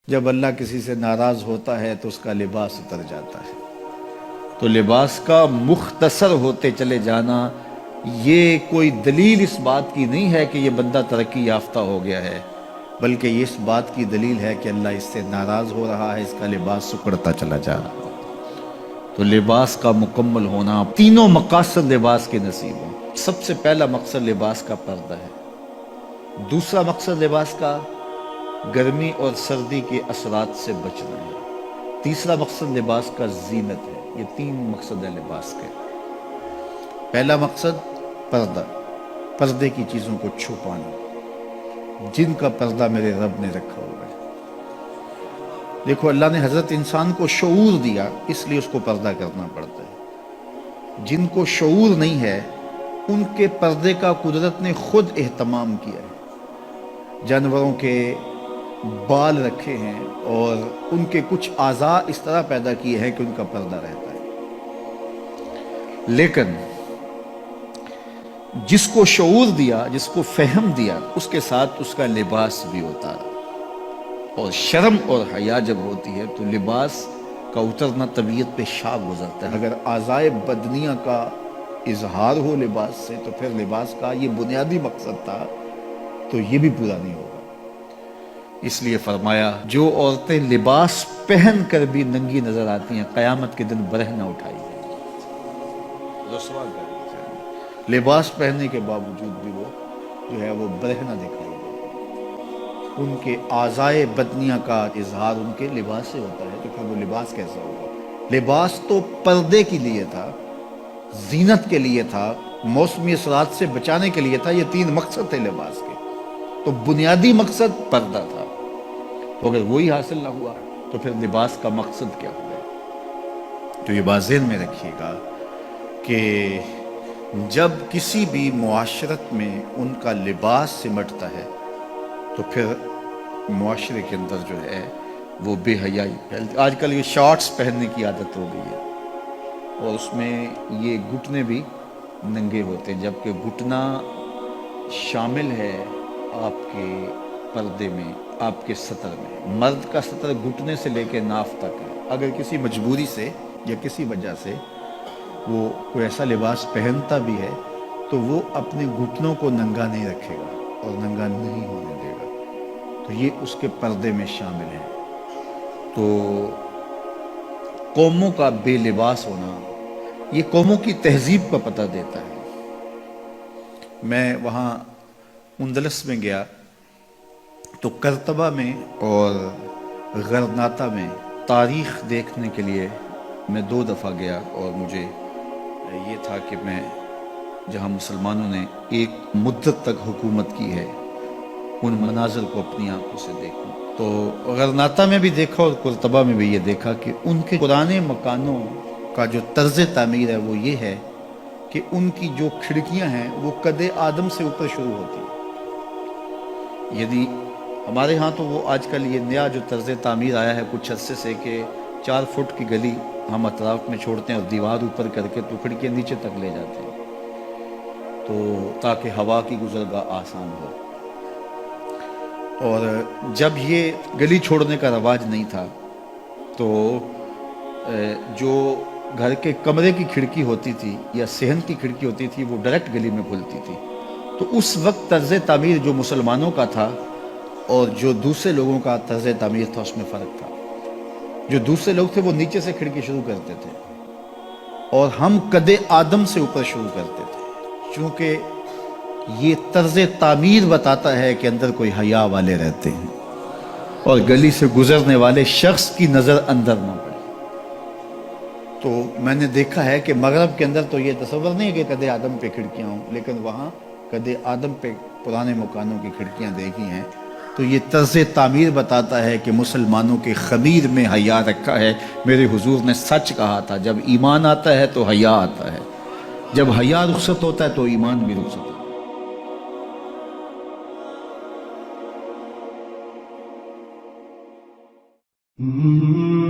جب اللہ کسی سے ناراض ہوتا ہے تو اس کا لباس اتر جاتا ہے۔ تو لباس کا مختصر ہوتے چلے جانا یہ کوئی دلیل اس بات کی نہیں ہے کہ یہ بندہ ترقی یافتہ ہو گیا ہے، بلکہ یہ اس بات کی دلیل ہے کہ اللہ اس سے ناراض ہو رہا ہے، اس کا لباس سکڑتا چلا جا رہا ہے۔ تو لباس کا مکمل ہونا، تینوں مقاصد لباس کے نصیب ہوں۔ سب سے پہلا مقصد لباس کا پردہ ہے، دوسرا مقصد لباس کا گرمی اور سردی کے اثرات سے بچنا ہے، تیسرا مقصد لباس کا زینت ہے۔ یہ تین مقصد ہے لباس کے۔ پہلا مقصد پردہ، پردے کی چیزوں کو چھپانا، جن کا پردہ میرے رب نے رکھا ہوا ہے۔ دیکھو، اللہ نے حضرت انسان کو شعور دیا، اس لیے اس کو پردہ کرنا پڑتا ہے۔ جن کو شعور نہیں ہے ان کے پردے کا قدرت نے خود اہتمام کیا ہے۔ جانوروں کے بال رکھے ہیں اور ان کے کچھ اعضاء اس طرح پیدا کیے ہیں کہ ان کا پردہ رہتا ہے، لیکن جس کو شعور دیا، جس کو فہم دیا، اس کے ساتھ اس کا لباس بھی ہوتا ہے۔ اور شرم اور حیا جب ہوتی ہے تو لباس کا اترنا طبیعت پہ شاہ گزرتا ہے۔ اگر اعضائے بدنیہ کا اظہار ہو لباس سے تو پھر لباس کا یہ بنیادی مقصد تھا تو یہ بھی پورا نہیں ہوگا۔ اس لیے فرمایا، جو عورتیں لباس پہن کر بھی ننگی نظر آتی ہیں قیامت کے دن برہ نہ اٹھائی جائیں گی، رسوا کر دی جائیں گی۔ لباس پہننے کے باوجود بھی وہ جو ہے وہ برہ نہ دکھائی جائے گی۔ ان کے اعضائے بدنیہ کا اظہار ان کے لباس سے ہوتا ہے، تو پھر وہ لباس کیسا ہوگا؟ لباس تو پردے کے لیے تھا، زینت کے لیے تھا، موسمی اثرات سے بچانے کے لیے تھا۔ یہ تین مقصد تھے لباس کے، تو بنیادی مقصد پردہ تھا۔ تو اگر وہی حاصل نہ ہوا تو پھر لباس کا مقصد کیا ہوا؟ تو یہ بات ذہن میں رکھیے گا کہ جب کسی بھی معاشرت میں ان کا لباس سمٹتا ہے تو پھر معاشرے کے اندر جو ہے وہ بے حیائی پھیلتی۔ آج کل یہ شارٹس پہننے کی عادت ہو گئی ہے اور اس میں یہ گھٹنے بھی ننگے ہوتے ہیں، جبکہ گھٹنا شامل ہے آپ کے پردے میں، آپ کے سطر میں۔ مرد کا سطر گھٹنے سے لے کے ناف تک ہے۔ اگر کسی مجبوری سے یا کسی وجہ سے وہ کوئی ایسا لباس پہنتا بھی ہے تو وہ اپنے گھٹنوں کو ننگا نہیں رکھے گا اور ننگا نہیں ہونے دے گا، تو یہ اس کے پردے میں شامل ہے۔ تو قوموں کا بے لباس ہونا یہ قوموں کی تہذیب کا پتہ دیتا ہے۔ میں وہاں اندلس میں گیا تو کرتبہ میں اور غرناطہ میں تاریخ دیکھنے کے لیے میں 2 دفعہ گیا، اور مجھے یہ تھا کہ میں جہاں مسلمانوں نے ایک مدت تک حکومت کی ہے ان مناظر کو اپنی آنکھوں سے دیکھوں۔ تو غرناطہ میں بھی دیکھا اور کرتبہ میں بھی یہ دیکھا کہ ان کے پرانے مکانوں کا جو طرز تعمیر ہے وہ یہ ہے کہ ان کی جو کھڑکیاں ہیں وہ قد آدم سے اوپر شروع ہوتی ہیں۔ یعنی ہمارے ہاں تو وہ آج کل یہ نیا جو طرز تعمیر آیا ہے کچھ عرصے سے کہ 4 فٹ کی گلی ہم اطراف میں چھوڑتے ہیں اور دیوار اوپر کر کے تو کھڑکیاں نیچے تک لے جاتے ہیں، تو تاکہ ہوا کی گزرگاہ آسان ہو۔ اور جب یہ گلی چھوڑنے کا رواج نہیں تھا تو جو گھر کے کمرے کی کھڑکی ہوتی تھی یا صحن کی کھڑکی ہوتی تھی وہ ڈائریکٹ گلی میں کھلتی تھی۔ تو اس وقت طرز تعمیر جو مسلمانوں کا تھا اور جو دوسرے لوگوں کا طرز تعمیر تھا اس میں فرق تھا۔ جو دوسرے لوگ تھے وہ نیچے سے کھڑکی شروع کرتے تھے اور ہم قد آدم سے اوپر شروع کرتے تھے، چونکہ یہ طرز تعمیر بتاتا ہے کہ اندر کوئی حیا والے رہتے ہیں اور گلی سے گزرنے والے شخص کی نظر اندر نہ پڑے۔ تو میں نے دیکھا ہے کہ مغرب کے اندر تو یہ تصور نہیں ہے کہ قد آدم پہ کھڑکیاں ہوں، لیکن وہاں قد آدم پہ پرانے مکانوں کی کھڑکیاں دیکھی ہیں، تو یہ طرز تعمیر بتاتا ہے کہ مسلمانوں کے خمیر میں حیا رکھا ہے۔ میرے حضور نے سچ کہا تھا، جب ایمان آتا ہے تو حیا آتا ہے، جب حیا رخصت ہوتا ہے تو ایمان بھی رخصت ہوتا ہے۔ Mm-hmm.